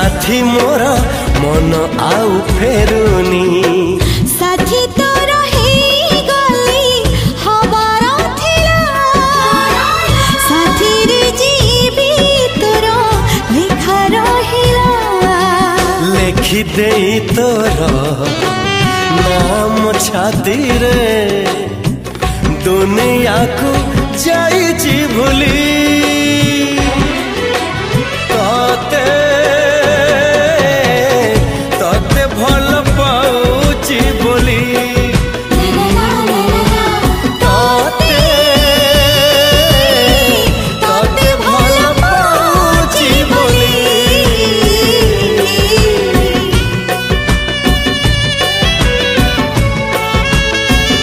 साथी मोर मन आउ फेरुनी साथी तोर हे गली हबार थिला साथी रे जीवी तोर लिखा रहिला लेखि देई तोर नाम छाती रे दुनिया को जाई जी भूली कहते